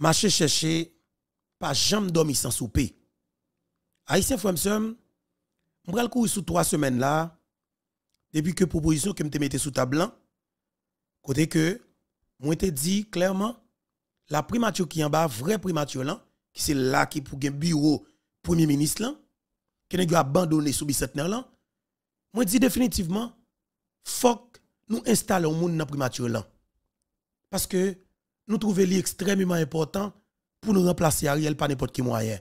marcher chercher, pas jamais dormir sans souper. Haïtien frère m'sem, m'pral courir sous 3 semaines là, depuis que proposition que m'te mette sous table blanc, côté que, moi te dit clairement, la primature qui en bas, vrai primature là, qui c'est là qui pour un bureau premier ministre là, qui n'a abandonné sous bicentenaire là, moi dis définitivement, faut nous installer un monde dans primature là. Parce que nous trouvons extrêmement important pour nous remplacer Ariel par n'importe qui moyen.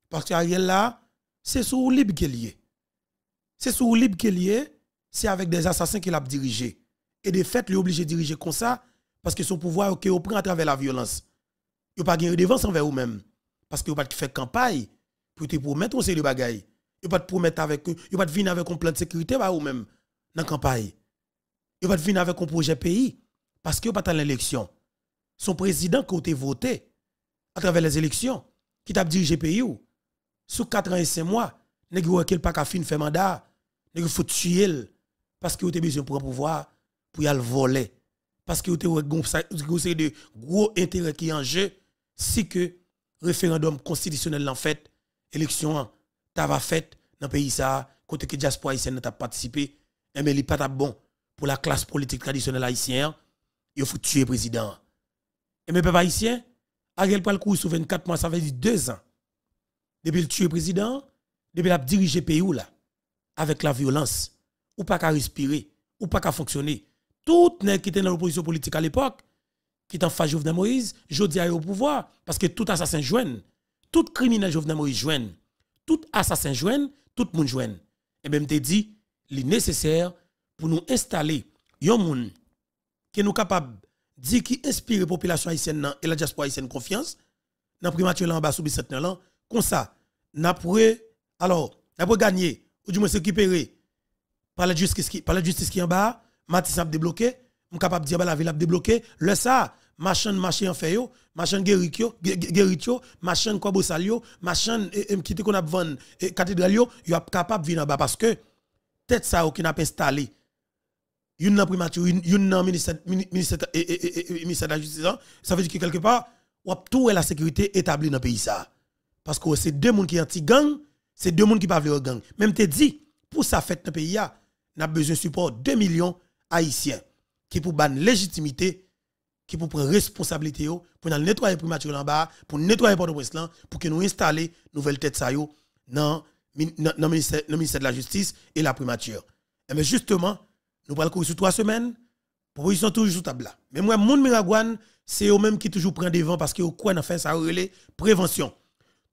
Parce que Ariel là, c'est sous libre qu'il est. C'est sous libre qu'il est, c'est avec des assassins qu'il a dirigé. Et de fait, il est obligé de diriger comme ça, parce que son pouvoir, il prend à travers la violence. Il n'a pas de redevance envers vous-même. Parce qu'il n'a pas fait campagne pour te promettre un série de bagailles. Il n'a pas de promettre avec eux, il n'a pas de venir avec un plan de sécurité par vous-même dans la campagne. Il n'a pas de venir avec un projet pays. Parce qu'il n'a pas l'élection. Son président qui a voté à travers les élections, qui t'a dirigé le pays, sous 4 ans et 5 mois, il n'a pas qu'à fin faire mandat, il faut tuer parce qu'il a besoin pour un pouvoir pour y aller voler. Parce qu'il y a de gros intérêts qui en jeu si que référendum constitutionnel en fait, élection t'ava fait dans le pays ça, côté que diaspora haïtienne n'a participé, mais il n'est pas bon pour la classe politique traditionnelle haïtienne, il faut tuer le président. Et mes peuple haïtien, Ariel Pral courir sous 24 mois, ça veut dire 2 ans. Depuis le tuer le président, depuis la diriger le pays là, avec la violence, ou pas qu'à respirer, ou pas qu'à fonctionner. Tout nèg qui était dans l'opposition politique à l'époque, qui était en face Jovenel Moïse, jodi a au pouvoir, parce que tout assassin joigne, tout criminel Jovenel Moïse joigne, tout assassin joigne, tout monde joigne. Et même te dit, il est nécessaire pour nous installer yon moun qui nous capable dit qui inspire la population haïtienne et la diaspora haïtienne confiance dans primature là en bas sous bicentenaire là comme ça n'a pourrait alors n'a pas gagner ou du moins récupérer par la justice qui en bas Matisse a débloqué on capable dire la ville a débloqué le ça machin en fait yo machin guerritio machin quoi bossalio machin qui te qu'on a vendre cathédrale yo capable venir en bas parce que tête ça qui n'a pas installé une dans primature une dans ministère de la justice ça veut dire que quelque part ou tout est la sécurité établie dans le pays ça parce que c'est 2 monde qui anti gang c'est 2 monde qui pas vle gang même te dit pour ça fait dans le pays a n'a besoin de support 2 millions haïtiens qui pour ban légitimité qui pour prendre responsabilité pour nettoyer primature en bas pour nettoyer Port-au-Prince là pour que nous installer nouvelle tête ça yo dans ministère de la justice et la primature et mais justement nous parlons courir sur 3 semaines, proposition toujours sous table là. Mais moi, moun Miragouane, c'est eux même qui toujours prend devant parce que au quoi on fait ça relais prévention.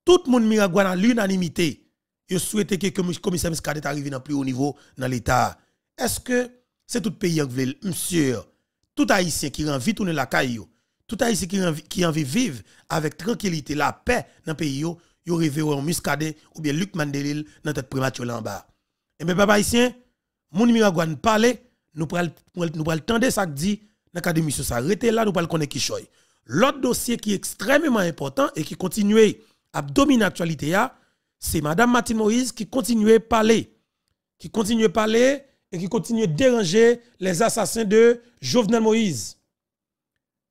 Tout le monde Miragouane à l'unanimité, il souhaite que le commissaire Muscadet arrive dans plus haut niveau dans l'État. Est-ce que c'est tout pays qui veut, monsieur, tout haïtien qui a envie de tourner la caille, tout haïtien qui a envie de vivre avec tranquillité, la paix dans le pays, il rêve un Muscadet ou bien Luc Mandelil dans tête primature là en bas. Et mes papa haïtiens, moun Miragouane parle, nous pral tendre ça dit dans l'académie sur ça. Rete là, nous pral connaître qui choy. L'autre dossier qui est extrêmement important et qui continue à dominer l'actualité, c'est Madame Martine Moïse qui continue à parler. Qui continue à parler et qui continue à déranger les assassins de Jovenel Moïse.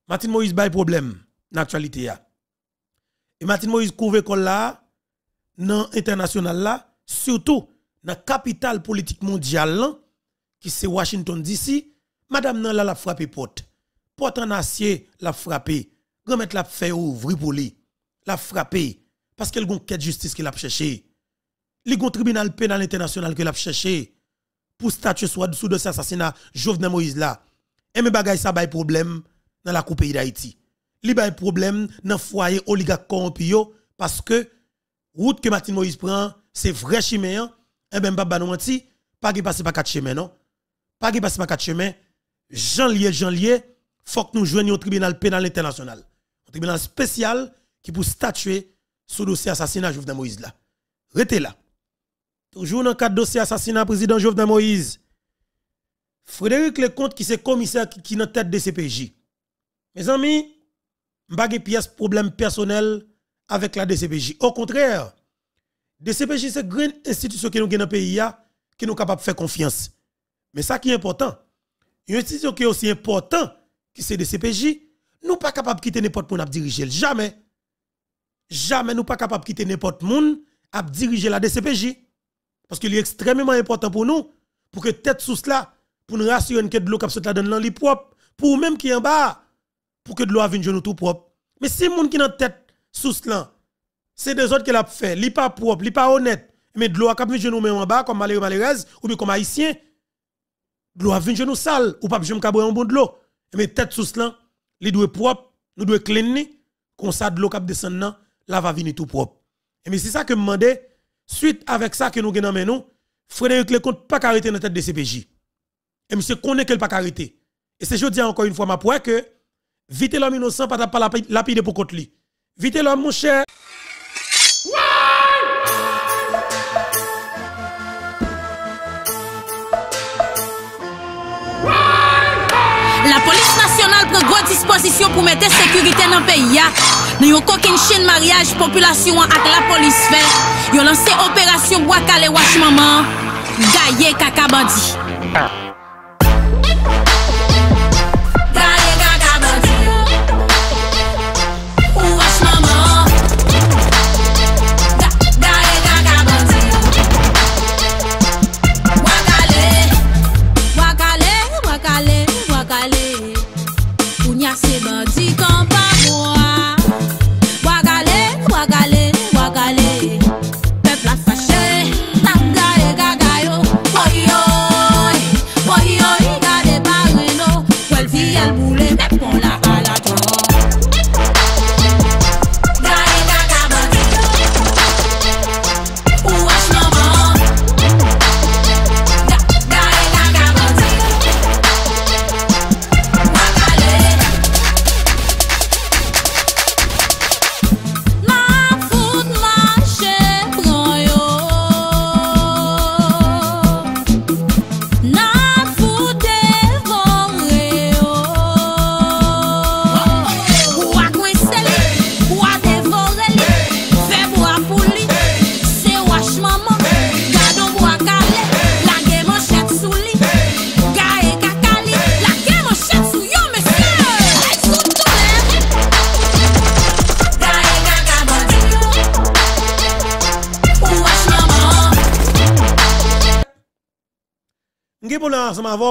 Martine Moïse a un problème dans l'actualité. Et Martine Moïse couvre l'école là, dans l'international là, surtout dans la capitale politique mondiale là, qui c'est Washington DC, madame nan la frappé porte en acier la frappé, remettre la fait ouvrir pour lui, la frappé parce qu'elle gon quête justice qu'il a cherché. Li gon tribunal pénal international qu'il a cherché pour statuer sous de assassinat Jovenel Moïse là. Et mes bagay ça bay problème dans la coupe pays d'Haïti. Li bay problème dans foyer oligarque corrompu yo parce que route que Martine Moïse prend, c'est vrai chiméen, et ben pas nous menti, pas qui passe par 4 chemins non. Pas qui passe par 4 chemins. Janvier, faut que nous joignions au tribunal pénal international. Un tribunal spécial qui pour statuer sur le dossier assassinat Jovenel Moïse là. Restez là. Toujours dans le cadre dossier assassinat président Jovenel Moïse. Frédéric Lecomte qui c'est commissaire qui est en tête de CPJ. Mes amis, pas de pièce problème personnel avec la DCPJ. Au contraire, DCPJ c'est une grande institution qui nous dans le pays qui nous capable de faire confiance. Mais ça qui est important, une institution qui est aussi importante que c'est DCPJ, nous pas capable de quitter n'importe monde à diriger. Jamais. Jamais nous pas capable de quitter n'importe monde à diriger la DCPJ. Parce qu'il est extrêmement important pour nous, pour que tête sous cela, pour nous rassurer que de l'eau qui la donne dans l'eau propre, pour même qui en bas, pour que de l'eau vienne tout propre. Mais si moun qui dans tête sous cela, c'est des autres qui l'a fait, li pas propre, li pas honnête, mais de l'eau a vienne nous même en bas comme malheureuse ou bien comme haïtien, de l'eau vienne nous sale ou pas jamais cabrer en bon de l'eau. Mais tête sous cela, li doit propre, nous doit clean comme ça de l'eau qui descend là, là va venir tout propre. Et mais c'est ça que me demandais, suite avec ça que nous gagnons nous, Frédéric Lecomte pas arrêter dans tête de CPJ. Et monsieur connaît qu'elle pas arrêter. Et c'est je dis encore une fois ma point que vite l'homme innocent pas lapide pour contre lui. Vite l'homme mon cher. La police nationale prend grande disposition pour mettre sécurité dans le pays. Nous avons aucune chaîne mariage population avec la police fait. Ils ont lancé opération Bois Calais Wash Maman. Gaillé Kaka Bandi.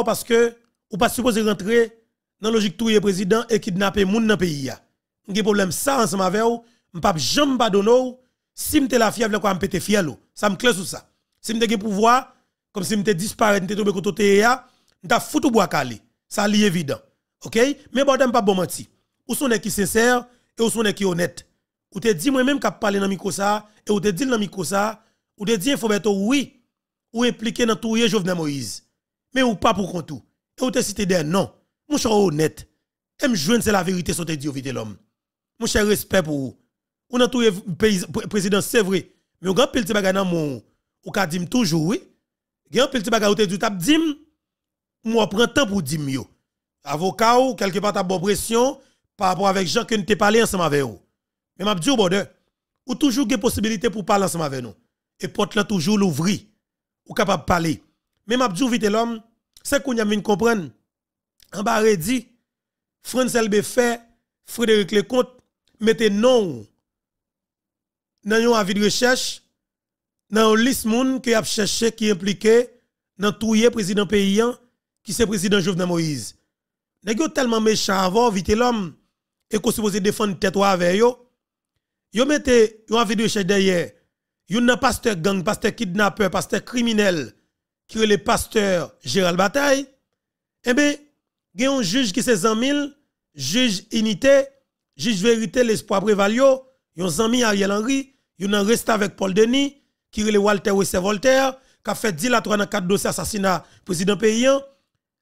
Parce que ou pas supposé rentrer dans la logique touyer président et kidnapper moun dans pays ya. M'gé problème ça ensemble avec ou, m'pa jamais pardonner si m'te la fièvre quoi m'pété fiel. Ça me clair sur ça. Si m'te gen pouvoir comme si m'te disparaître m'te tomber côté ya, m'ta foutu bois calé. Ça li évident. OK? Mais bon pas bon menti. Ou son qui sincère et ou son qui honnête. Ou te dit moi même qu'a parler dans micro ça et ou te dit dans micro ça, ou te dit Fobeto oui, ou impliqué dans touyer Jovenel Moïse. Mais ou pas pour compte tout. Et ou te cité des non. Mon cher honnête. Et me joindre c'est la vérité sur te dit vite l'homme. Mon cher respect pour vous. Ou nan tout président c'est vrai. Mais ou grand pile ti bagay nan mon ou ka dim toujours oui. Grand pile ti bagay ou te dit tap dim moi prend temps pour dim yo. Avocat ou quelque part ta bonne pression par rapport avec gens que nous te parlé ensemble avec vous. Mais m'a dit au bord ou toujours des possibilités pour parler ensemble avec nous. Et porte là toujours l'ouvrir. Ou capable parler. Mais m'a dit vite l'homme, c'est qu'on y a vinn comprendre. En bas dit Francel Beffet, Frédéric Lecomte mettez non dans un avis de recherche dans une liste moun qui a cherché qui impliqué dans touyer président paysan qui c'est président Jovenel Moïse. Nèg yo tellement méchant avant vite l'homme et qu'on supposé défendre tête avec yo. Yo mettez un avis de recherche derrière. Yon nan pasteur gang, pasteur kidnappeur, pasteur criminel qui est le pasteur Gérald Bataille, eh bien, il y a un juge qui c'est 100 000, juge unité, juge vérité, l'espoir prévalio, il y a un ami Ariel Henry, il y a un reste avec Paul Denis, qui est le Walter Wessé Voltaire, qui a fait 10 la 3 dans 4 dossiers assassinat président paysan.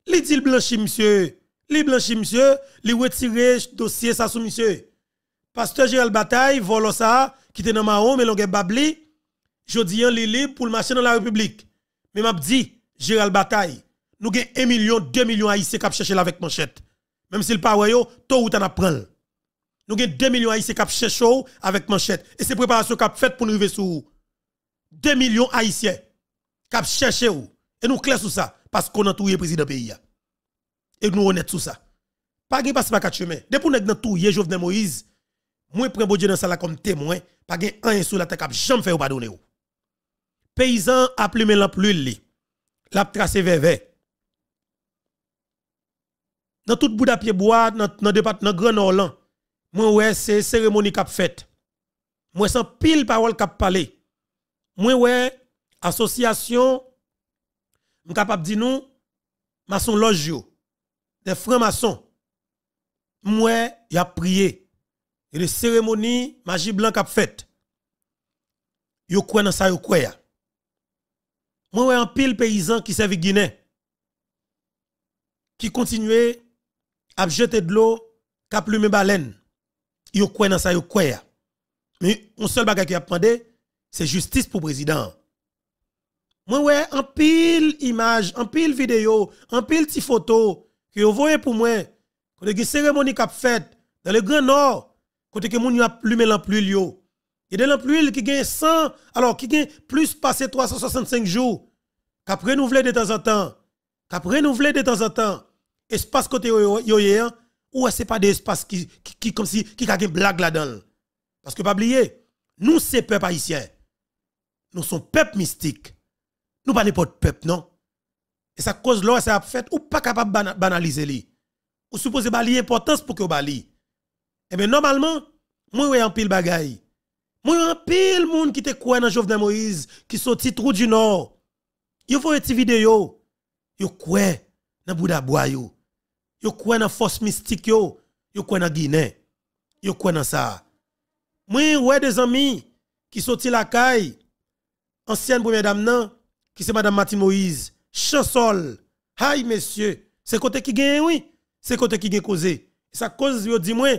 Li dit blanchi monsieur, li blanchi monsieur, li retire dossier ça sous monsieur. Pasteur Gérald Bataille, volo ça, qui était dans Mahon, mais l'on babli, jodi an li libre pour le marché dans la République. Mais m'a dit, Gérald Bataille, nous avons 1 million, 2 millions haïtiens qui chercher avec manchette. Même s'il pas yo, tôt ou t'en apprend. Nous avons 2 millions haïtiens qui chercher avec manchette. Et c'est préparation qu'a fait pour nous arriver sur 2 millions haïtiens qui chercher ou. Et nous clair sur ça parce qu'on a tout le président pays. Et nous honnête sur ça. Pas gen passe pas quatre chemins. Depuis nèg dans tout yé Jovenel Moïse, moi prends bon Dieu dans ça là comme témoin, pas gen un sur la tête cap jamais faire pardonner ou. Paysan a plumé l'amplule li. L'a tracé vers. Dans tout bout d'apied bois dans département Grand Nord là, moi ouais c'est cérémonie cap faite. Moi sans pile parole cap parler. Moi ouais association m capable di nous maçon loge yo, des francs-maçons. Moi y a prié. Et des cérémonies magie blanc cap faite. Yo quoi dans ça yo quoi ya. Moi ouais un pile paysan qui servi Guinée qui continuait à jeter de l'eau, cap plume baleine. Yo quoi dans ça yo quoi ya. Mais un seul bagage qui a demandé, c'est justice pour président. Moi ouais en pile image, en pile vidéo, en pile ti photo que vous voyez pour moi côté une cérémonie qu'a faite dans le Grand Nord, côté que moun yo a plumé l'amplule yo. Il y a de l'amplule qui gagne 100 alors qui gagne plus passé 365 jours qu'a renouvelé de temps en temps. Qu'a renouvelé de temps en temps. Espace côté yo ou c'est pas des espaces qui comme si qui a une blague là-dedans. Parce que pas oublier, nous c'est peuple haïtien. Nous sommes peuple mystique. Nous pas n'importe peuple non. Et ça cause là ça a fait ou pas capable banaliser li. Ou supposé bali importance pour que bali. Et bien normalement, moi ouais en pile bagaille. Moi en pile monde qui te croit dans Jovenel Moïse qui sorti trou du nord. Yo voyez ti vidéo. Yo croit dans Bouddha bois yo. Yo croit dans force mystique yo. Yo croit dans Guinée. Yo croit dans ça. Moi ouais des amis qui sorti la caille ancienne première dame nan qui c'est madame Martine Moïse, chansol. Hay monsieur, c'est côté qui gagne oui, c'est côté qui gagne causé. Ça cause yo dit moi,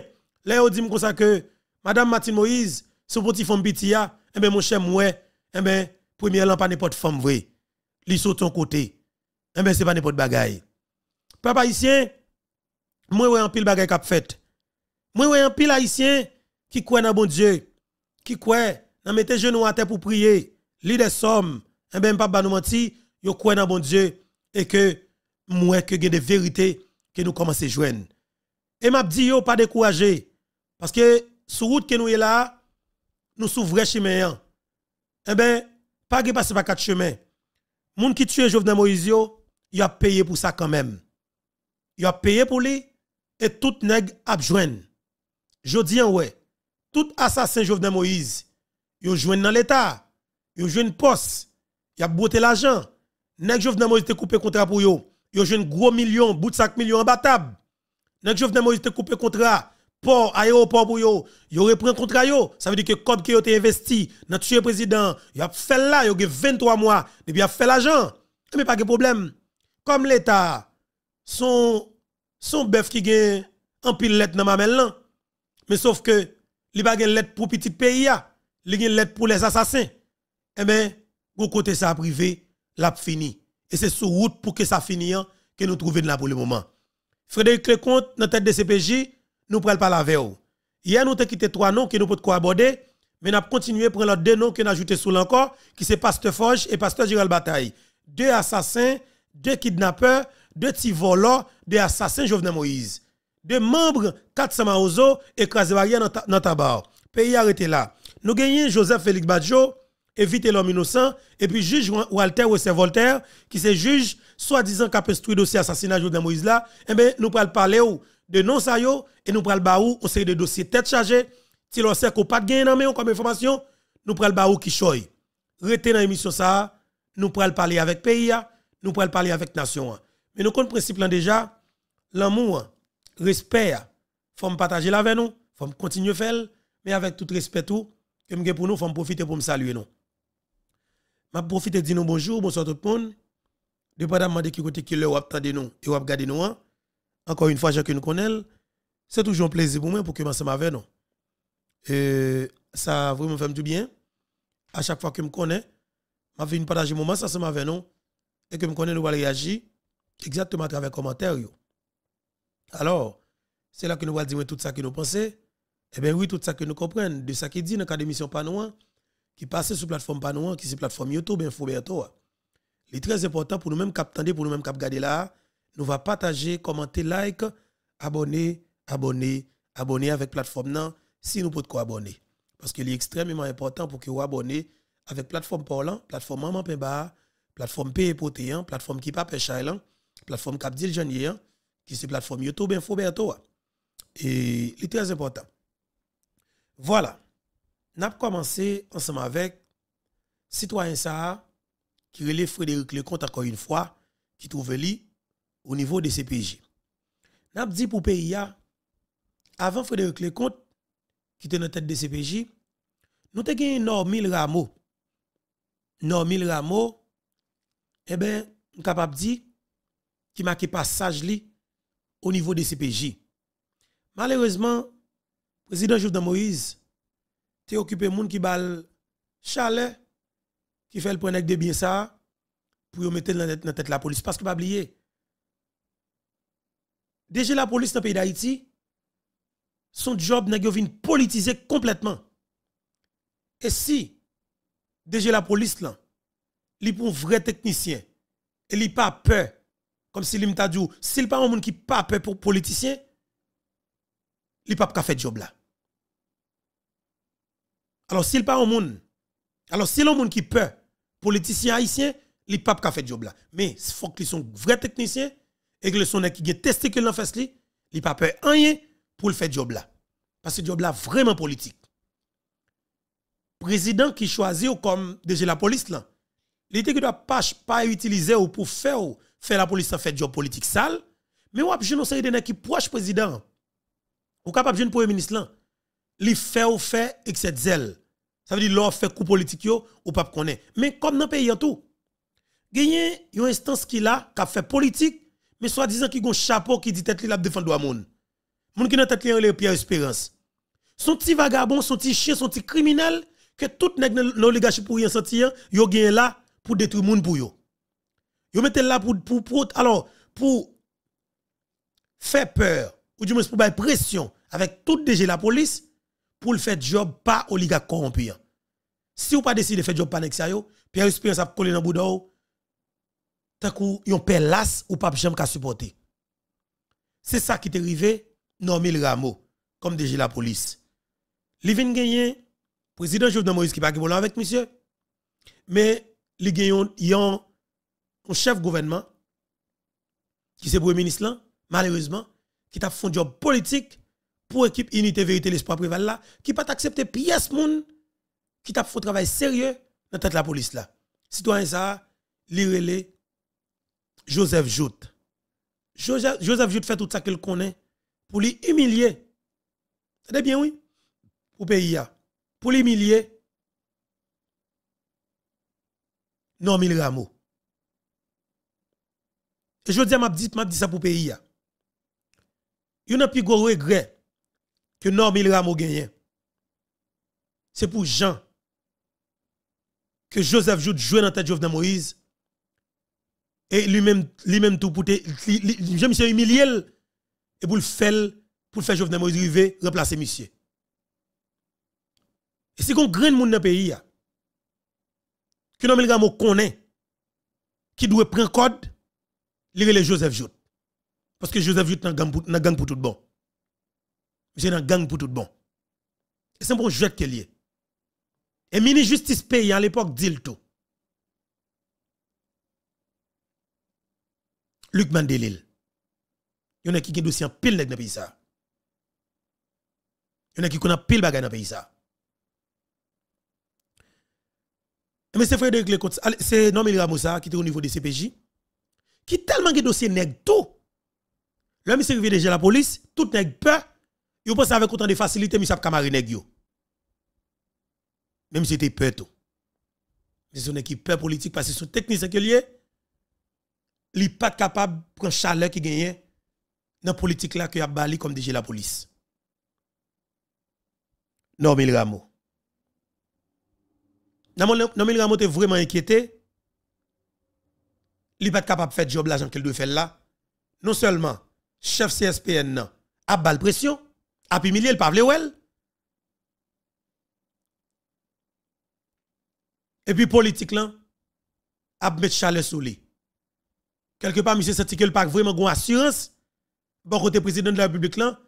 là yo dit comme ça que madame Martine Moïse, son petit femme pitia, eh ben mon cher moi, eh ben première lampe pas n'importe femme vrai. Li sur ton côté. Eh ben c'est pas n'importe bagaille. Papa haïtien, moi ouais en pile bagaille qu'a fait. Moi ouais en pile haïtien qui croit dans bon Dieu, qui croit dans mettre genoux à terre pour prier, li des sommes, eh ben pas nous menti, yo croit dans bon Dieu et que moi que des vérités que nous commençons à joindre. Et m'a dit yo pas décourager parce que sur route que nous est là, nous sous vrai chemin. Eh ben pas que passer par quatre chemins. Moun qui tue Jovenel Moïse yo, il a payé pour ça quand même. Il a payé pour lui et tout nèg a joindre. Jodi an ouais, tout assassin Jovenel Moïse, yo joindre dans l'état, yo joindre poste, y a bouté l'argent. Nèg Jovenel Moïse te coupé contrat pour yo. Yo joindre gros millions, bout de 5 millions en batable. Nèg Jovenel Moïse te coupé contrat port aéroport pour yo. Yo reprend contrat yo, ça veut dire que comme que yo te investi dans tuer président, y a fait là, yo 23 mois depuis a fait l'argent. Mais pas de problème. Comme l'état son bœuf qui gagne en pile lettre dans mamel là. Mais sauf que li pa gen lettre pour petit pays a, li gen lettre pour les assassins. Eh ben, go côté ça privé, l'a fini. Et c'est sur route pour que ça finisse que nous trouvons là pour le moment. Frédéric Lecomte, dans tête de CPJ, nous prenons pas la veille. Hier, nous avons quitté 3 noms que nous pouvons aborder, mais nous avons continué à prendre les 2 noms que nous avons ajoutés sous l'encore, qui c'est Pasteur Forge et Pasteur Gérald Bataille. 2 assassins, 2 kidnappeurs, 2 petits voleurs, 2 assassins Jovenel Moïse. 2 membres 400 Maozo écrasés barrière dans tabac. Pays arrêté là. Nous gagnons Joseph Félix Badjo, éviter l'homme innocent, et puis juge Walter Wessé Voltaire, qui c'est juge soi-disant qui a instruit dossier assassinat Jovenel Moïse là, eh bien, nous pral parler de non ça yo, et nous pral baou on série de dossiers tête chargée. Si l'on sait qu'on pas de gain dans mais comme information, nous pral baou qui choy. Rete dans l'émission ça, nous pral parler avec pays, nous pral parler avec nation. Mais nous compte principe là déjà, l'amour, respect, faut partager là avec nous, faut continuer faire, mais avec tout respect tout, que pour nous, faut profiter pour me saluer nous. M'a profiter de dire nous bonjour, bonsoir tout le monde. Dépendamment de qui côté qui le ou attendez nous et ou regarder nous. Encore une fois, chacun nous connaît, c'est toujours un plaisir pour moi pour que m'ensemble avec nous. Ça vraiment fait du bien. À chaque fois que me connaît, m'a fait une partager moment ça ensemble avec nous et que me connaît nous va réagir exactement à travers les commentaires yo. Alors, c'est là que nous allons dire tout ça que nous pensons. Eh bien oui, tout ça que nous comprenons de ça qui dit dans le cadre d'émission Panouan, qui passe sur la plateforme Panouan, qui est la plateforme YouTube, Infoberto. Il est très important pour nous-mêmes capter, pour nous-mêmes regarder là. Nous va partager, commenter, like abonner avec plateforme nan si nous pouvons quoi abonner parce que c'est extrêmement important pour que vous abonnez avec plateforme parlant, plateforme maman pemba, plateforme paye potéan, plateforme qui pas pêchailan, plateforme cap dit janvier qui c'est plateforme YouTube Info Berto. Et c'est très important. Voilà. N'a commencé ensemble avec citoyen ça qui relève Frédéric Lecomte encore une fois qui trouve li au niveau des CPJ. N'a dit pour pays avant Frédéric Lecomte qui était dans tête des CPJ, nous avons gagné Normil Rameau. Normil Rameau, eh ben, nous capable dire qui marque passage li au niveau des CPJ. Malheureusement, président Jovenel Moïse t'es occupé moun qui bal chalet qui fait le point de bien ça pour mettre dans la tête la police parce que pas oublier. Déjà la police dans le pays d'Haïti, son job n'a vient politiser complètement. Et si déjà la police là, li pour un vrai technicien et li pas peur comme si li m'a dit s'il pas un monde qui pas peur pour politicien, li pas ka fait job là. Alors s'il pas un monde, alors si l'on monde qui peur politicien haïtien, li pas ka fait job là. Mais il faut qu'ils sont vrais techniciens et que le son qui ont testé que l'en fait li pas peur rien pour le faire job là. Parce que job là vraiment politique. Président qui choisit comme déjà la police là, l'été qui doit pas utiliser ou pour faire la police en fait job politique sale, mais ou je non série de qui proche président. Ou capable jeune premier ministre là, li fait ou fait excès zèle. Ça veut dire l'on fait coup politique yo ou pas connaît. Mais comme dans pays en tout, gagné une instance qui là qui fait politique mais soit disant qui gon chapeau qui dit tête li la défendre droit moun. Moun qui dans tête li les Pierre Espérance. Son petit vagabond, son petit chien, son petit criminel que tout nèg l'oligarchie pour rien sentir, yo gen là pour détruire moun pour yo. Yo mette là pour faire peur ou du moins pour faire pression avec tout DG la police pour le faire job pas oligarque corrompu. Si ou pas décider de faire job pas nek sa yo, Pierre Espérance a collé dans boudou tant kou yon père las ou pas jamais ka supporter. C'est ça qui t'est arrivé Normil Rameau comme DG la police. Li vinn gagner président Jovenel Moïse qui pas bon avec monsieur mais li gagnon yon un chef gouvernement qui c'est premier ministre là malheureusement qui t'a fait un job politique pour équipe unité vérité l'espoir préval là qui pas accepter pièce moun qui t'a fait un travail sérieux dans tête la police là citoyen ça li relé Joseph Jout. Joseph Jout fait tout ça qu'il connaît pour lui humilier. C'est bien oui pour pays pour l'humilier. Normil Rameau. Et je dis m'a dit ça pour pays Il y a un plus gros regret que Normil Rameau gagne. C'est pour Jean que Joseph Jout joué dans tête Jovenel Moïse et lui-même tout pour je me suis humilié et pour le faire Jovenel Moïse river remplacer monsieur. Et si qu'on grand monde dans le pays que Normil Rameau connaît qui doit prendre code lire Joseph Jout parce que Joseph Jout dans gang pour tout bon. J'ai dans gang pour tout bon. Et c'est un bon jeu qui est lié. Et mini justice pays à l'époque dit le tout. Luc Mandelil. Il y en a qui ont dossier en pile dans le pays ça. Il y en a qui connaissent pile bagay dans le pays ça. Mais c'est Frédéric Lecomte, c'est Normil Rameau qui est au niveau des CPJ, qui tellement de dossiers nèg tout. Là, monsieur arrivé déjà la police, tout nèg peur, il pense avec autant de facilité, monsieur a camarade nèg yo. Même si c'était peur tout. Mais c'est une équipe peur politique parce que son technicien qui est lié, il n'est pas capable de prendre chaleur qui gagne dans la politique là qui a bali comme déjà la police. Normil Rameau. Normil Rameau est vraiment inquiété. Il n'est pas capable de faire le job l'argent qu'il doit faire là. Non seulement chef CSPN a bal pression, a humilié le pavle well. Et puis politique là a mettre chaleur sous lui. Quelque part monsieur senti que le pas vraiment gon assurance bon côté président de la République là,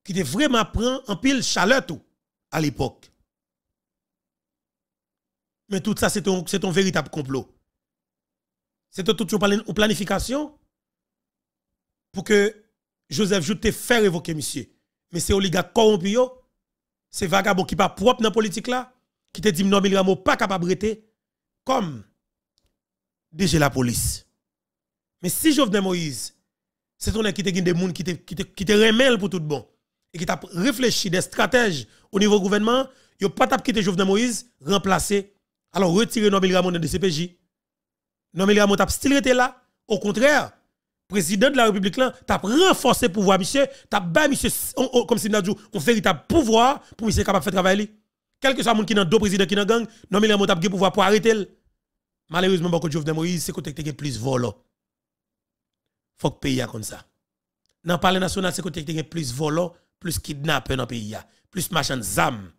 qui était vraiment prend en pile chaleur tout à l'époque. Mais tout ça, c'est un véritable complot. C'est toute une planification pour que Joseph Jout te fait révoquer monsieur. Mais c'est oligarque corrompu, c'est vagabond qui pas propre dans la politique là, qui te dit non, Milramo pas capable de rester comme DG la police. Mais si Jovenel Moïse, c'est ton qui te gagne des gens qui te remèlent pour tout bon, et qui t'a réfléchi des stratèges au niveau gouvernement, il pas t'a quitté Jovenel Moïse, remplacer, alors retirer Norbert Ramon de CPJ. Norbert Ramon t'a still été là, au contraire, président de la République là, t'a renforcé le pouvoir monsieur, t'a bas monsieur comme si nous un véritable pouvoir pour monsieur capable de faire travailler. Quel que soit monde qui dans deux présidents qui dans gang, Norbert Ramon t'a pouvoir pour arrêter. Malheureusement beaucoup de Jovenel Moïse c'est côté qui plus volant. Faut que pays a comme ça. Dans le parlement national c'est côté qui plus volant, plus kidnappeur dans le pays, plus marchand d'armes.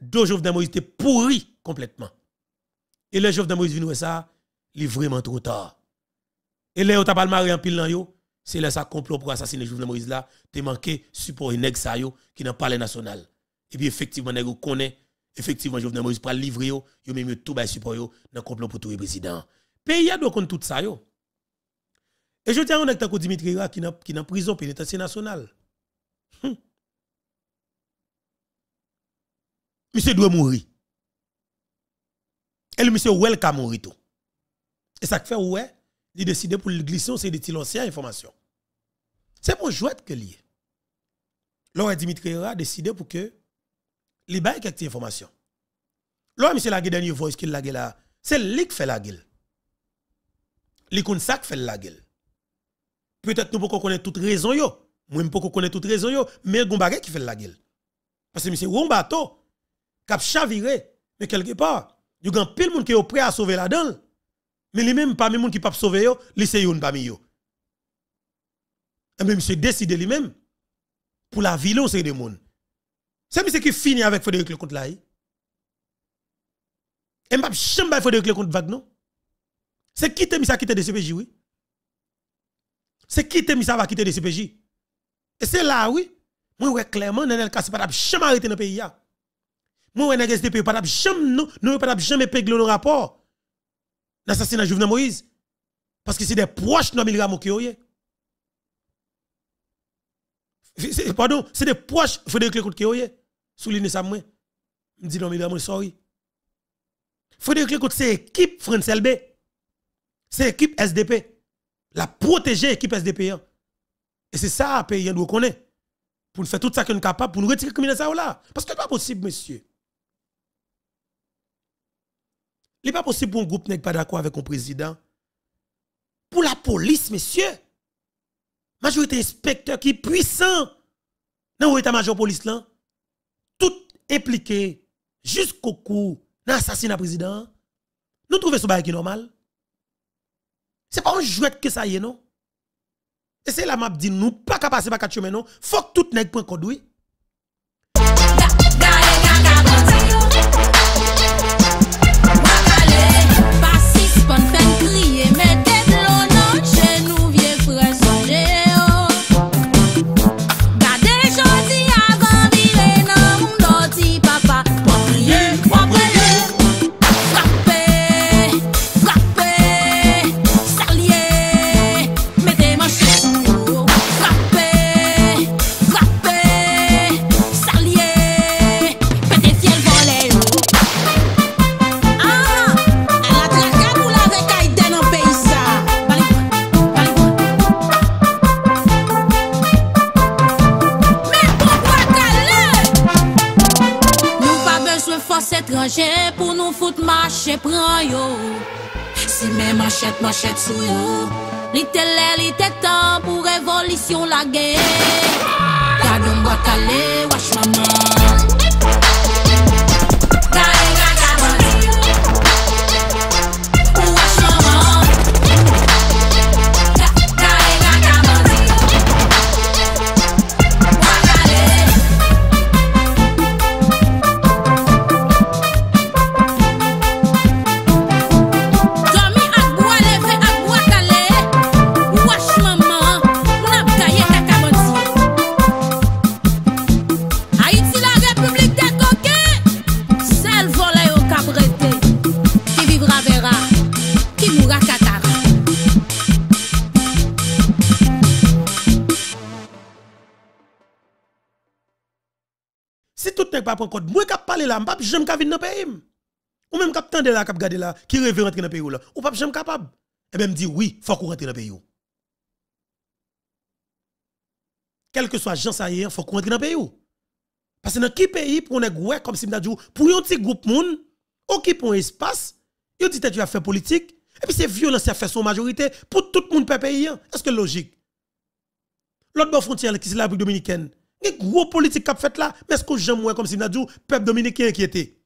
Deux Jovenel Moïse était pourri complètement. Et le Jovenel Moïse vient ça, il est vraiment trop tard. Et là, tu as pas le mari en pile dans yo, c'est là ça complot pour assassiner Jovenel Moïse là, tu manqué support nèg sa yo qui dans parler national. Et puis effectivement nèg connaît effectivement Jovenel Moïse pour livrer yo même tout bay support yo dans complot pour tout président. Pays a doit compte tout ça yo. Et je tiens honnête avec Dimitri Ra qui dans prison pénitentiaire nationale. Monsieur doit mourir. Et le monsieur welcome mourir tout. Et ça fait ouais, il décide pour le glisser c'est des anciennes informations. C'est pour jouet que lié. Là Dimitri Ra décidé pour que les bail quelques informations. Là monsieur la dernière voice qu'il la là, c'est lui qui fait la gueule. Li kon ça qui fait la gueule. Peut-être nous pouvons connaître toute raison yo. Moi je peux connaître toute raison yo, mais gon bagay qui fait la gueule. Parce que monsieur un bateau cap chaviré, mais quelque part, il y a pile monde qui est prêt à sauver la dedans. Mais les mêmes parmi monde qui pas sauver yo, li c'est yon parmi yo. Et même monsieur décide lui-même pour la violence des monde. C'est monsieur qui finit avec Frédéric Lecomte là. Et m'pa jamais Frédéric Lecomte vague non. C'est qui te mis ça quitter de CPJ oui. C'est qui te mis ça va quitter de CPJ. Et c'est là oui. Moi ouais clairement Nenel Kassi pas jamais arrêté dans pays ya. Moi ouais SDP pas jamais pègle nos rapports. L'assassinat de Jovenel Moïse parce que c'est des proches de Norbert Ramon qui oyé. Pardon, c'est des proches Frédéric Lecomte qui oyé. Souligner ça moi. Me dit Norbert Ramon sorry. Frédéric Lecomte c'est équipe France LB. C'est équipe SDP. La protéger équipe SDP. Et c'est ça pays doit connaître. Pour nous faire tout ça qu'on est capable pour nous retirer criminel ça là parce que c'est pas possible monsieur. Il n'est pas possible pour un groupe n'est pas d'accord avec un président. Pour la police, monsieur, majorité inspecteur qui est puissant dans l'état-major police là, tout impliqué jusqu'au coup dans l'assassinat président, nous trouvons ce qui est normal. C'est pas un jouet que ça y est, non? Et c'est la map dit nous pas capable passer par 4 chemins, non? Faut que tout nèg prenne code, oui. Pour nous foutre marcher, prends yo. Si même manchette sous yo. L'ité temps pour révolution la guerre. Gardons bois calé, wash maman. n'est pas prendre compte. Moi qui parler là, m'pas jamais ka venir dans pays. Ou même cap tande là, cap garder là, qui rêve rentrer dans pays là. Ou pas jamais capable. Et ben me dit oui, faut qu'on rentre dans pays. Quel que soit gens ça y est, faut qu'on rentre dans pays. Parce que dans qui pays pour on est comme si m'a dit pour un petit groupe monde occupe un espace, il dit tu as fait politique et puis c'est violence qui a fait son majorité pour tout le monde peut payer. Est-ce que logique? L'autre bord frontière qui c'est la République dominicaine. Il y a une grosse politique qui a fait là, mais est-ce que j'aime comme si m'a dit peuple dominicain inquiété?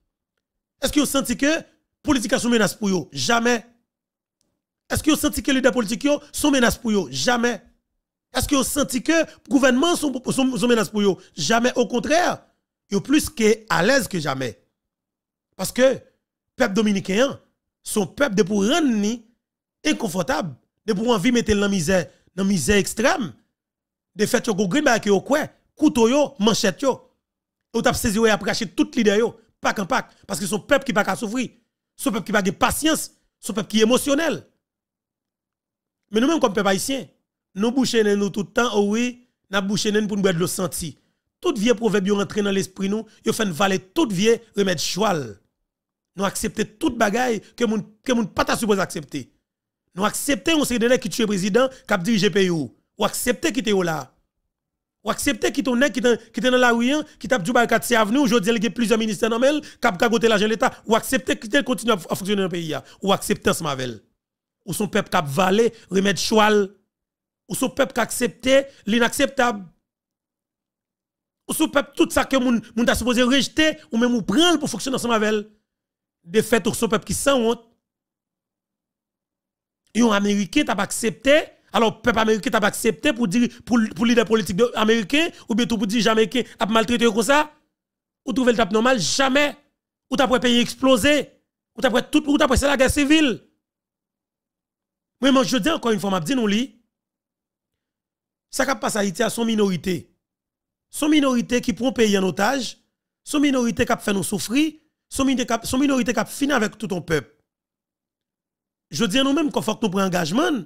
Est-ce que vous senti que politique a son menace pour eux? Jamais. Est-ce que vous senti que les leaders politiques sont menace pour eux? Jamais. Est-ce que vous senti que le gouvernement sont menace pour eux? Jamais. Au contraire, ils sont plus qu'à l'aise que jamais. Parce que le peuple dominicain, son peuple de pour rendre inconfortable, de pour envie mettre dans la misère extrême, de fait yo green ba yo quoi, couteau yo, manchette yo. Ou t'a saisi après acheter tout leader yo, pack en pack parce que son peuple qui pas ka souffrir, son peuple qui pas de patience, son peuple qui est émotionnel. Mais nous même comme peuple haïtien, nous boucher nous tout le temps, oh oui, n'a boucher pour nous boire de l'eau senti. Tout vieux proverbe yo rentre dans l'esprit nous, yo fait valer tout vieux remède choual. Nous accepter toute bagaille que moun pas ta supposé accepter. Nous accepter on série qui tue président, qui dirige pays ou accepter qui te là. Ou accepter qui ton nèg qui dans la rue, qui t'a du barkat c'est avenue, aujourd'hui il y a plusieurs ministères dans mel, qui goûter l'argent l'état, ou accepter qui continue à fonctionner dans le pays ou accepter ce mavel. Ou son peuple qui valer remède choual. Ou son peuple qui accepter l'inacceptable. Ou son peuple tout ça que moun t'a supposé rejeter ou même ou prendre pour fonctionner ensemble avec. De fait ou son peuple qui sans honte. Yon américain t'a pas accepté, alors peuple américain t'a pas accepté pour dire pour leader politique américain ou bien tout pour dire jamaïcain a maltraité comme ça. Ou trouver le tap normal jamais. Ou t'as pour pays exploser. Ou t'as pour tout ou t'as pour c'est la guerre civile. Moi je dis encore une fois m'a dit nous li ça qui passe à Haïti à son minorité. Son minorité qui prend pays en otage, son minorité qui fait nous souffrir, son minorité qui a fini avec tout ton peuple. Je dis à nous-mêmes qu'il faut que nous prenions engagement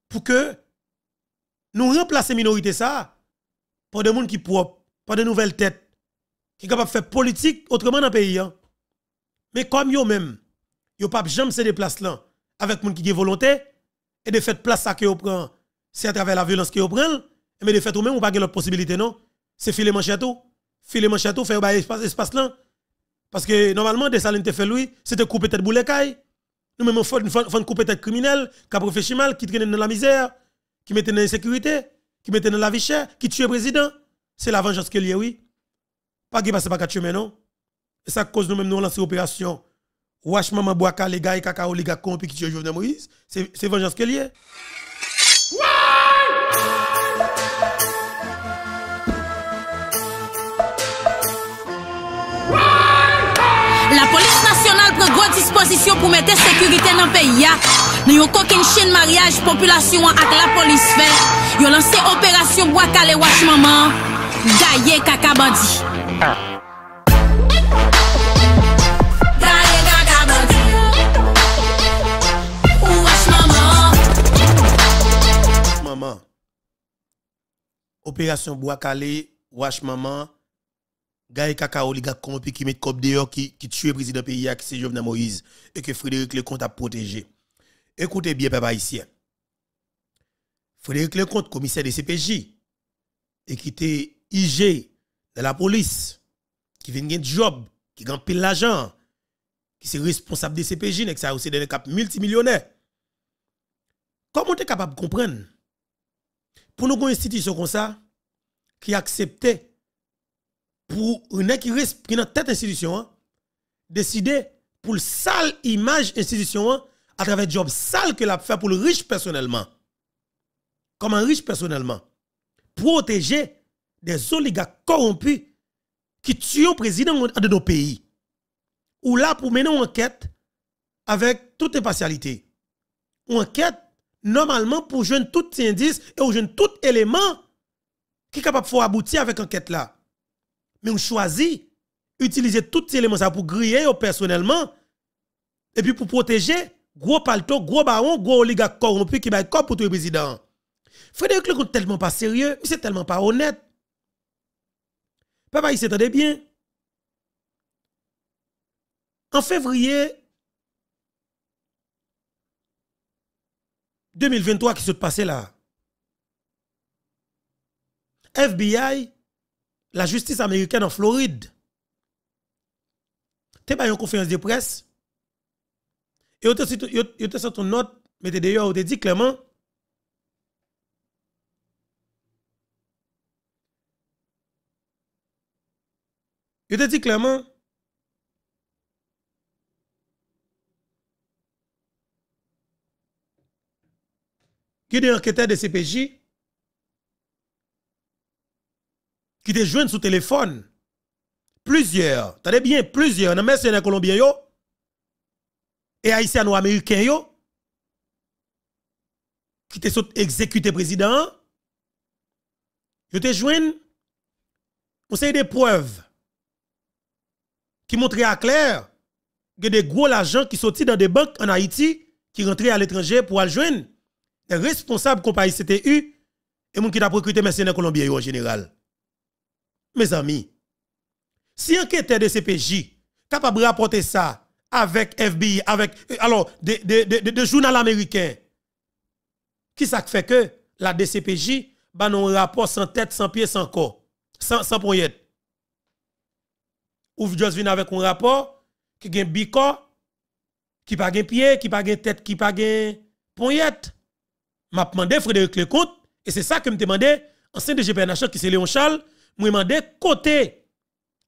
pour que nous remplacions les minorités ça pour des gens qui propres, pour de nouvelles têtes, qui sont capables de faire politique autrement dans le pays. Mais comme yo même, yo pas jamais se déplacer là avec des gens qui ont volonté et de fait place ça que yo prend, c'est à travers la violence que yo prend, mais de fait ou même ou pas l'autre possibilité non, c'est filer manchette faire ba espace là parce que normalement des salines te fait lui, c'était couper tête boule caille. Nous même faut couper tête criminel, qui a profité mal, qui traîne dans la misère, qui mette dans l'insécurité, qui mette dans la vie chère, qui tue le président. C'est la vengeance qu'il y a, oui. Pas qui passe pas qu'à tuer, mais non. Et ça cause nous même nous lancer opération. Wash maman boaka les gars et cacao les gars qui tue Jovenel Moïse. C'est vengeance qu'il y a. La police nationale prend grande disposition pour mettre sécurité dans le pays. Nous avons aucune chaîne mariage population avec la police fait. Ils ont lancé opération Bois Calais Wash Maman. Gaye Kaka Bandi. Gaye Kaka Bandi. Wash Maman. Maman. Opération Bois Calais Wash Maman. Gaye Kakao, les gars corrompus qui mettent cop dehors, qui tue le président pays, qui c'est Jovenel Moïse, et que Frédéric Lecomte a protégé. Écoutez bien, papa ici. Frédéric Lecomte, commissaire de CPJ, et qui était IG de la police, qui vient de job, qui gagne pile l'argent, qui est responsable de CPJ, qui a aussi des cap multimillionnaires. Comment tu es capable de comprendre? Pour nous, une institution comme ça, qui acceptait pour une qui reste dans tête institution décider pour le sale image institution à travers job sale que l'a fait pour le riche personnellement. Comme un riche personnellement protéger des oligarques corrompus qui tuent le président de nos pays. Ou là pour mener une enquête avec toute impartialité. Une enquête normalement pour joindre tout indice et pour joindre tout élément qui est capable de aboutir avec enquête là. Mais on choisit utiliser tous ces éléments pour griller personnellement et puis pour protéger gros palto, gros baron, gros oligarque corrompu qui va être pour tout le président. Frédéric Lecomte tellement pas sérieux, c'est tellement pas honnête. Papa, il s'entendait bien. En février 2023 qui s'est passé là, FBI, la justice américaine en Floride, t'es pas une conférence de presse, et vous te sorti une note, mettez d'ailleurs, vous te dit clairement, vous te dit clairement, qu'il y a des enquêteurs de CPJ qui te joignent sous téléphone. Plusieurs, t'as bien, plusieurs, dans mercenaires colombiens yo, et haïtiens américains yo, qui te sont exécutés président, yo te joignent, on sait des preuves qui montraient à clair que des gros agents qui sortent dans des banques en Haïti, qui rentraient à l'étranger pour aller joindre des responsables compagnie CTU et moun qui t'a recruté mercenaires colombiens en général. Mes amis, si enquêteur de CPJ capable de rapporter ça avec FBI, avec alors de journal américain, qui ça fait que la DCPJ ba non rapport sans tête, sans pied, sans corps, sans poignette. Ou juste vient avec un rapport qui gen bicor, qui pas gen pied, qui pas gen tête, qui pas gen poignette. M'a demandé Frédéric Lecomte et c'est ça que me demandé ancien DGPNH qui c'est Léon Charles, me demandé côté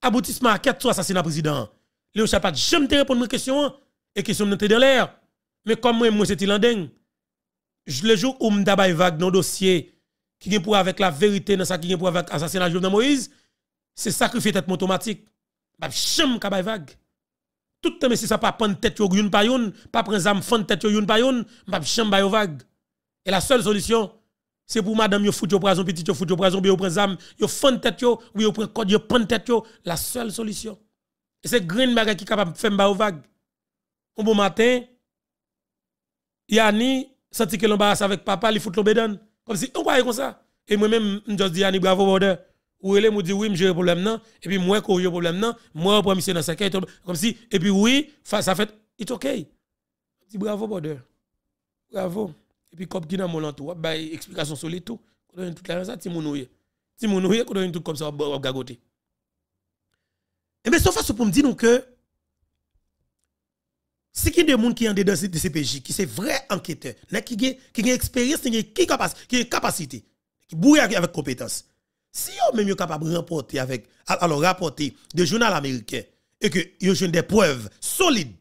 aboutissement à 4 assassinat président. Léon Charles pas jamais te répondre à question et question me dans l'air. Mais comme moi c'est Tilandeng, le jour où me dabay vague dans dossier qui gen pour avec la vérité dans ça qui gen pour avec assassinat Jovenel Moïse, c'est sacrifier tête automatique. Bah jamais kabay vague. Tout le temps si ça pas prendre tête yo youn pa youn, pas prendre zam fond tête yo youn pa youn, bah jamais bay vague. Et la seule solution, c'est pour madame yo fout yo prison, petit yo fout yo prison, yo prend zam, yo fond tête yo, ou yo prend code yo prend tête yo, la seule solution. Et c'est green bagay qui capable faire mbao vague. Un bon matin, Yani senti que l'embarrasse avec papa, il fout l'obédan. Comme si on croyait comme ça. Et moi-même, je dis Yani bravo border. Ou elle me dit oui, j'ai un problème non, et puis moi j'ai un problème non, moi pour monsieur dans sa quête comme si et puis oui, ça fait it's okay. Je dis bravo border. Bravo. Et puis comme qui dans mon entour, bah explication sur les tout. On donne toute la ça ti mounouye. Ti mounouye qu'on donne tout comme ça au gagoté. Et mais sauf ça pour me dire donc que si qui des gens qui ont des dossiers de CPJ qui c'est vrai enquêteur, qui a expérience, qui a capacité, qui bouille avec compétence. Si vous même capable de rapporter avec alors rapporter des journaux américains et que vous avez des preuves solides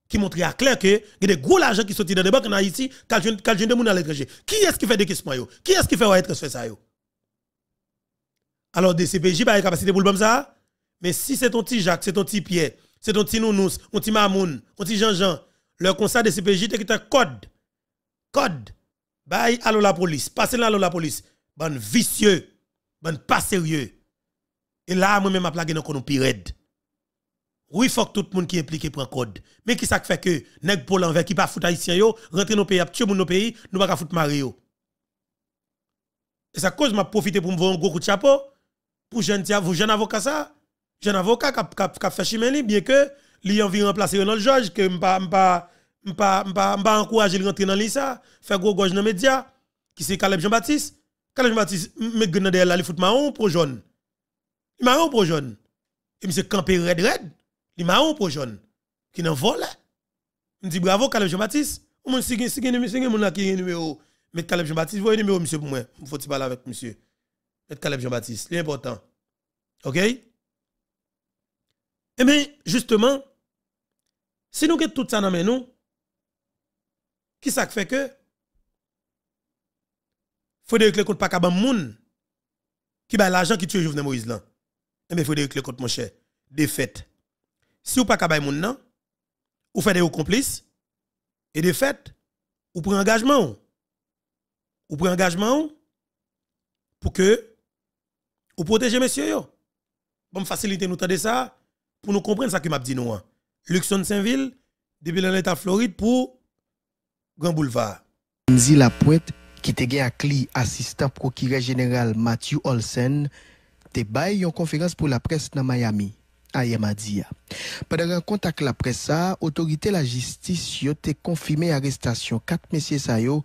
qui montrent à clair que il y a des gros argent qui sont dans des banques en Haïti quand je des gens à l'étranger. Qui est-ce qui fait des questions yo? Qui est-ce qui fait ouais transfert ça yo? Alors des CPJ pas capacité pour le ça, mais si c'est ton petit Jacques, c'est ton petit Pierre, c'est ton petit Nounous, ton petit Mamoun, ton petit Jean-Jean, leur conseil de CPJ te code. Bye allo la police, passez là la police. Bon vicieux. Ben pas sérieux. Et là, moi-même, je plagué dans le pirate. Oui, il faut que tout le monde qui est impliqué prenne code. Mais qui ça fait que, nèg pour l'envers qui pas fout haïtien yo, rentre dans nos pays, tuer nos pays, nous pas foutre Mario. Et ça cause m'a profité pour me voir un gros coup de chapeau pour jeune avocat ça, jeune avocat qui a fait chimene bien que li envie remplacer Ronald George que m'pa encourager de rentrer dans l'ISA, faire gros gauche dans média qui c'est Caleb Jean-Baptiste. Caleb Jean-Baptiste me grenade là, il fout marron pour jaune. Il marron pour jaune. Et monsieur campé red. Il marron pour jaune. Qui n'en vole. Me dit bravo Caleb Jean-Baptiste. Ou mon si mon là qui numéro mettre Caleb Jean-Baptiste, voyez numéro monsieur pour moi. Faut parler avec monsieur. Mettre Caleb Jean-Baptiste, c'est important. OK? Eh bien, justement, si nous avons tout ça dans nous, qui ça fait que Frédéric Lecomte pas capable moun qui ba l'argent qui tue Jovenel Moïse là. Eh bien Frédéric Lecomte mon cher, défaite. Si ou pas capable moun nan, ou fait des complices et défaite, ou prend engagement. Ou prend engagement pour que ou protéger monsieur yo. Bon faciliter nous de ça pour nous comprendre ça que m'a dit nous. Luxon Saint-Ville depuis l'état Floride pour Grand Boulevard. Nzi la pointe qui te gen akli assistant procureur général Matthew Olsen te bay yon conférence pour la presse dans Miami. Ayema dit. Pendant un contact la presse, autorité la justice yo te confirmé arrestation 4 messieurs sa yo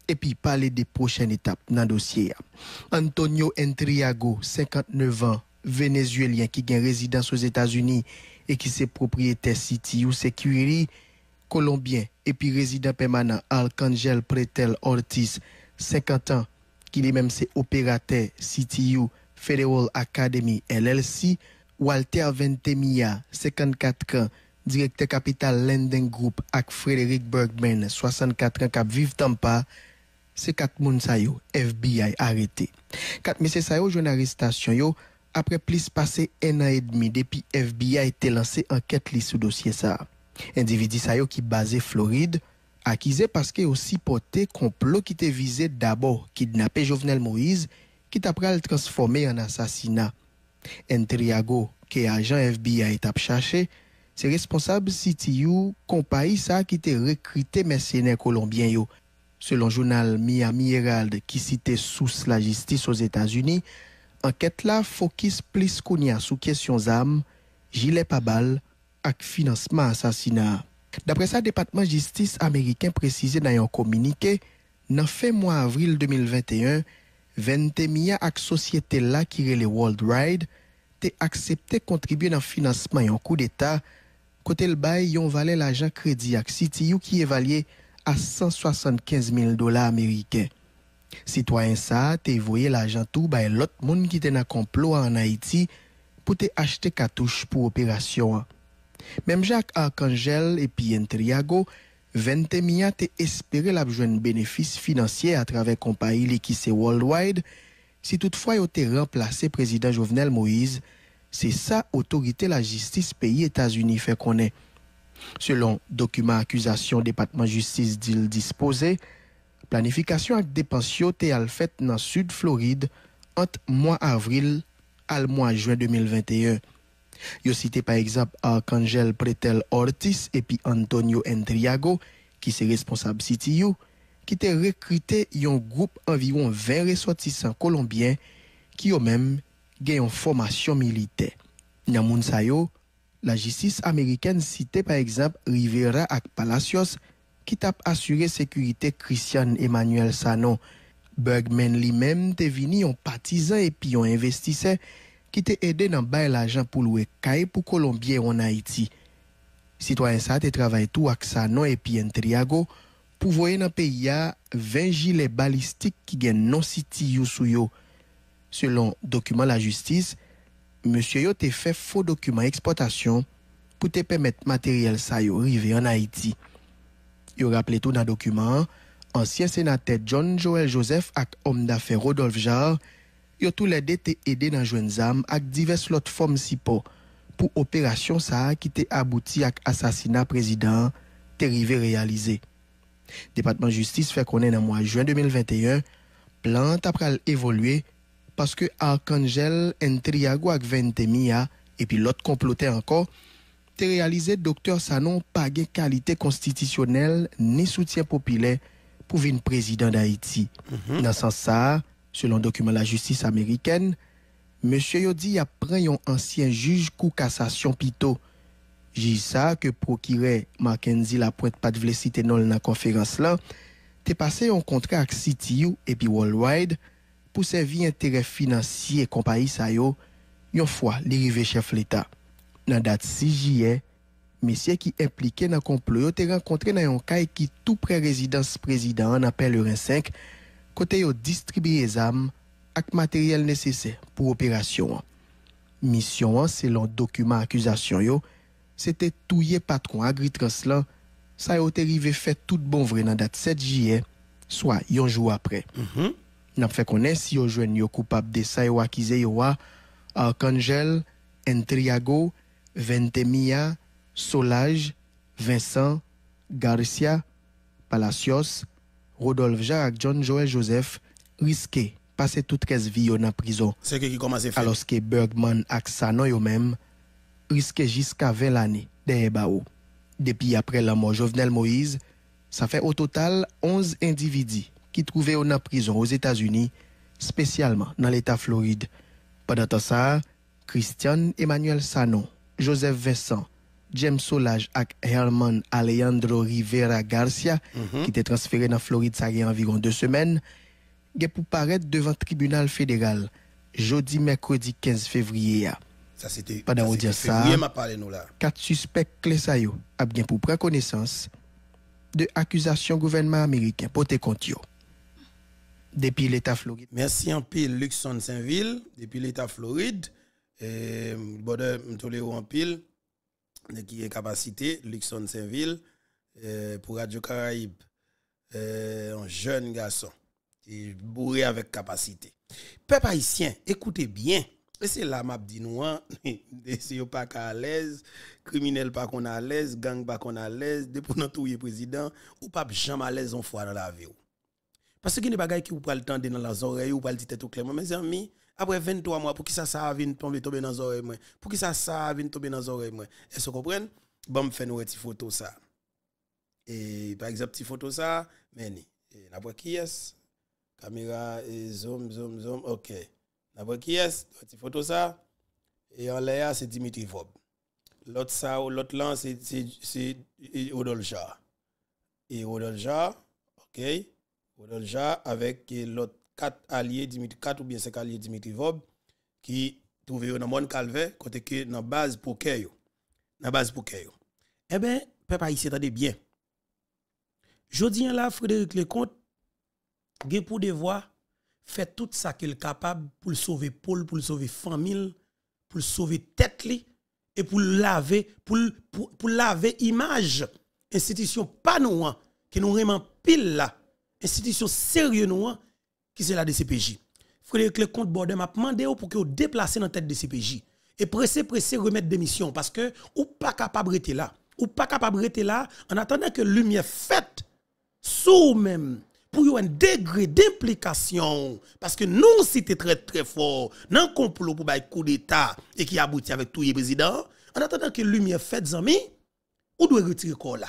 et puis parler des prochaines étapes dans le dossier. Antonio Entriago, 59 ans, vénézuélien qui gagne résidence aux États-Unis et qui c'est propriétaire CTU Security, colombien et puis résident permanent Arcangel Pretel Ortiz, 50 ans, qui lui-même c'est opérateur CTU Federal Academy LLC, Walter Ventemilla, 54 ans, directeur capital Lending Group avec Frédéric Bergman, 64 ans, qui vivent Tampa. C'est 4 moun sa yo, FBI arrêté. 4 messieurs sa yo joue arrestation yo après plus passé 1 an et demi depuis FBI été lancé enquête li sous dossier ça. Individu sa yo qui basé Floride, accusé parce que aussi porté complot qui te visé d'abord kidnapper Jovenel Moïse qui t'après le transformer en assassinat. Entriago, qui est agent FBI t'a cherché, c'est responsable CTU compagnie ça qui te recruté mercenaires colombiens yo. Selon le journal Miami Herald qui citait sous la justice aux États-Unis, enquête là focus plus kounya sous question d'armes, gilet pare-balles et financement assassinat. D'après ça, le département de justice américain précisé dans un communiqué, dans fin mois avril 2021, Ventemilla ak société là qui est le World Ride, te accepté contribuer dans le financement et un coup d'État, côté le bail yon valait l'argent crédit ak CTU qui évalué à 175 000 $ américains. Citoyen ça, te voyé l'argent tout by l'autre monde qui était dans complot en Haïti pour te acheter cartouche pour opération. Même Jacques Arcangel et puis Entriago, Ventemilla te espéré la joindre bénéfice financier à travers compagnie qui c'est Worldwide. Si toutefois il te remplacé président Jovenel Moïse, c'est ça autorité la justice pays États-Unis fait connaître. Selon document accusation département justice d'il disposé, planification ak dépenses te al fait dans sud Floride entre mois avril al mois juin 2021. Yo cité par exemple Arcangel Pretel Ortiz et puis Antonio Entriago qui c'est responsable CTU qui te recruté un groupe environ 20 ressortissants colombiens qui eux même gagne une formation militaire. Nan moun sa yo, la justice américaine cité par exemple Rivera ak Palacios qui t'a assuré sécurité Christian Emmanuel Sano. Bergman lui-même te vini un partisan et puis un investisseur qui t'a aidé dans bail l'argent pour louer caille pour Colombien en Haïti. Citoyen ça te travaille tout avec Sano et puis Entriago pour voyer dans pays a 20 gilets balistiques qui gagne non CTU sou yo. Selon document la justice, monsieur yo te fait faux document exportation pour te permettre matériel ça yo rive en Haïti. Yo rappelé tout dans document, ancien sénateur John Joel Joseph ak homme d'affaires Rodolphe Jarre, yo tous les deux te aidé dans joindre zam ak diverses autres formes sipo pour opération ça qui te abouti ak assassinat président te rive réalisé. Département justice fait connaître dans mois juin 2021 plan après évoluer parce que Arcangel Entriago ak Ventemilla et puis l'autre comploté encore te réalisé docteur Sanon pas gain qualité constitutionnelle ni soutien populaire pour venir président d'Haïti. Dans ce sens ça, selon document la justice américaine, monsieur Yodi a pris un ancien juge cour cassation pito. J'ai ça que procureur Mackenzie Lapointe pas de vle citer non dans conférence là, t'es passé un contrat avec CTU et puis Worldwide pour servir intérêt financier compagnie sa yo, une fois l'arrivée chef l'État. Dans date 6 juillet, messieurs qui impliqué dans complot te rencontré dans un cas qui tout près résidence président en appel le 5 côté yo distribuer les armes avec matériel nécessaire pour opération. Mission selon document accusation yo, c'était touyer patron Agritranslan, ça yo te rivé fait tout bon vrai dans date 7 juillet, soit un jour après. N'a fait connaître si yo joine yo coupable de ça yo accusé yo Arcangel, Entriago, Ventemilla, Solage, Vincent, Garcia, Palacios, Rodolphe Jarre, John Joel Joseph risqué passer toute 13 vies en prison. C'est qui commence à faire. Alors que Bergman ak Sano yo même risqué jusqu'à 20 l'année derrière bao. Depuis après la mort Jovenel Moïse, ça fait au total 11 individus qui trouvaient en prison aux États-Unis, spécialement dans l'État Floride. Pendant ça, Christian Emmanuel Sanon, Joseph Vincent, James Solage et Herman Alejandro Rivera Garcia, qui étaient transférés dans Floride ça y a environ 2 semaines, pour paraître devant le tribunal fédéral jeudi mercredi 15 février. Ça c'était pendant audience ça. 4 suspects clés ça yo a bien pour prendre connaissance de accusations gouvernement américain pour te compte yo. Depuis l'État Floride. Merci en pile Luxon Saint-Ville depuis l'État Floride et bonheur m'tolérou en pile qui est capacité Luxon Saint-Ville pour Radio Caraïbe un jeune garçon qui est bourré avec capacité. Peuple haïtien, écoutez bien. Et c'est là m'a dit nous c'est pas à l'aise, criminel pas qu'on à l'aise, gang pas qu'on à l'aise, depuis dans tout président ou pas jamais à l'aise on fois dans la vie. Parce que les bagages qui vous pral tendre dans les oreilles ou pas dire tout clairement mes amis, après 23 mois pour qui ça vient tomber dans les oreilles moi, pour qui ça vient tomber dans les oreilles moi. Est-ce que vous comprenez? Bon me faire une petite photo ça. Et par exemple petite photo ça, mais n'a pas qui est caméra et zoom, OK. N'abord qui est, petite photo ça, et en l'air c'est Dimitri Vob. L'autre là c'est Odolja. Et Odolja, OK. Odolja avec l'autre 4 alliés Dimitri 4 ou bien 5 alliés Dimitri Vob qui trouvé dans Mon Calvaire côté que dans base pour Keyo. Dans base pour Keyo. Eh ben, peuple haïtien attendez bien. Jodi là Frédéric Lecomte gen pour devoir fait tout ça qu'il est capable pour sauver Paul, pour sauver famille, pour sauver tête li et pour laver pour laver image institution pas nous qui nous vraiment pile là institution sérieux nous qui c'est la DCPJ. Frédéric Lecomte Bordel m'a demandé pour que vous déplacer dans tête de DCPJ et pressé remettre démission parce que ou pas capable rester là en attendant que lumière faite sous même pour un degré d'implication parce que nous c'était très fort dans le complot pour un coup d'état et qui aboutit avec tout les présidents en attendant que lumière faite zami ou doit retirer corps là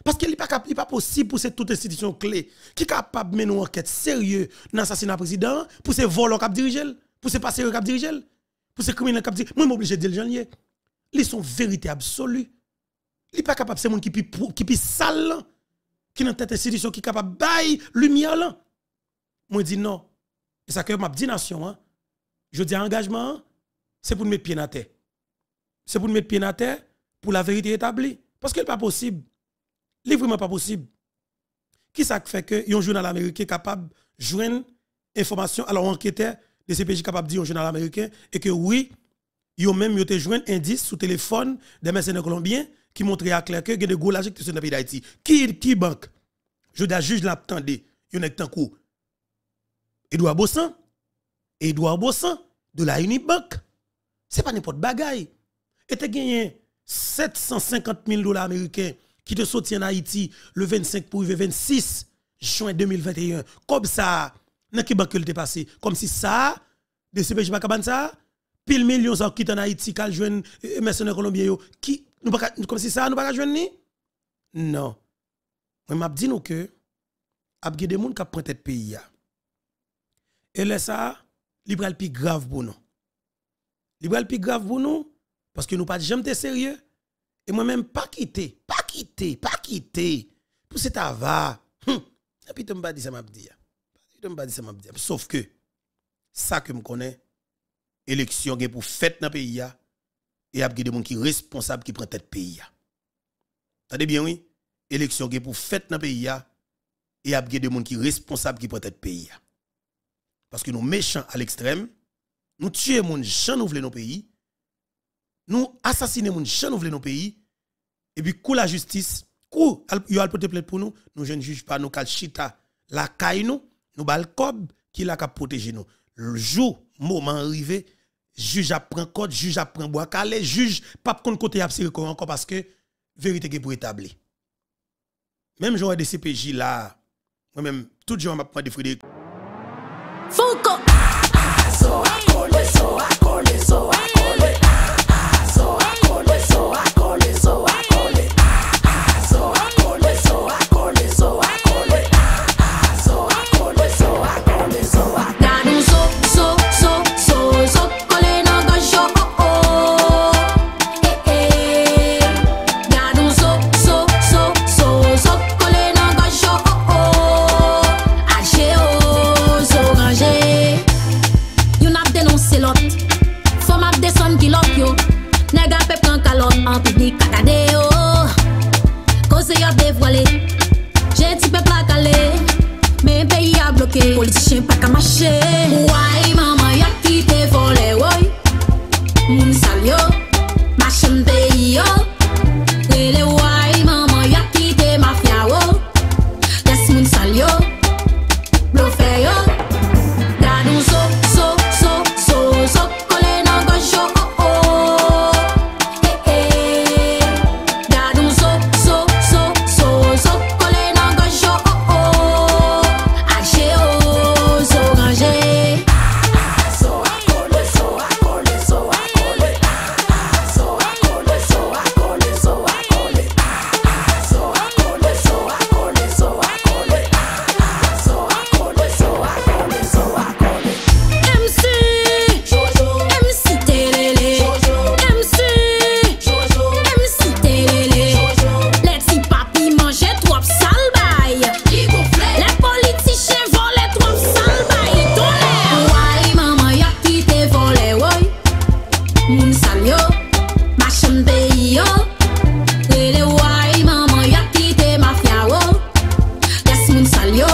parce qu'il n'est pas possible pour cette toute institution clé qui est capable de mener une enquête sérieuse dans l'assassinat président pour ces voleurs qui dirigent pour ces passeurs qui dirigent pour ces criminels qui dirigent moi je obligé de dire le ils sont vérité absolue il n'est pas capable c'est monde qui pi sale qui dans tête institution qui capable bailler lumière là moi dis non et ça que m'a dit nation hein je dis engagement c'est pour mettre pied dans terre c'est pour mettre pied dans terre pour la vérité établie parce que c'est pas possible c'est vraiment pas possible qui ça fait que un journal américain capable joindre information alors enquêteur de CPJ capable dire un journal américain et que oui yo même yo te joindre indice sous téléphone des mercenaires colombiens qui montrait à clair que il y a de gros l'argent qui sont dans le pays d'Haïti. Qui banque? Je dis juge l'attendait, il y a un coup. Edouard Bossan de la Unibank. C'est pas n'importe bagaille. Et tu as gagné $750,000 américains qui te sorti en Haïti le 25 pour le 26 juin 2021. Comme ça, dans quelle banque il passé? Comme si ça, de CPJ Bakaban ça, pile millions ça qui en Haïti, qui joue mercenaires colombiens qui nous pas comme si ça nous pas joindre ni non moi m'a dit nous que a des monde qui prend tête pays et là ça li pral plus grave pour nous parce que nous pas jamais sérieux et moi même pas quitter pour cet ava et puis tu me pas dit ça m'a dit sauf que ça que me connais élection pour fête dans pays et il y a des gens qui sont responsables qui prennent tête pays. Attendez bien, oui? Élection qui pour fête dans le pays et il y a des gens qui sont responsables qui prennent tête pays. Parce que nous méchants à l'extrême, nous tuons les gens nous voulons nos pays, nous assassinons les gens nous voulons nos pays, et puis, coup la justice, coup, il y a porté plainte pour nous, nous ne jugeons pas, nous chita la caille nous bal cob qui la cap protéger nous. Le jour, moment arrivé, juge apprend code, juge apprend bois calé, juge pas contre côté absurde encore parce que vérité est pour établir. Même j'aurais des CPJ là, moi même tout le jour m'a prend des Frédéric. Foucault. So, mais pays a bloqué. Politicien pas qu'à marcher. Ouais, maman, y'a quitté volé, ouais. Moun sal yo, machin pays yo. Rele ouais, maman, y'a quitté mafia, wo. Laisse moun sal yo, blofé yo. Dadon so, collé nan gauche yo, oh oh. Dadon so, collé nan gauche yo, oh oh. Ache yo, so rangé. So a collé. MC Telele, MC Telele. Les petits papis mangeaient trop sale bail. Les politiciens volaient trop sale bail. Ouais, maman, y'a quitté volé, ouais. Moun sal yo, machin pays yo. Rele ouais, maman, y'a quitté mafia, wo. Laisse moun sal yo.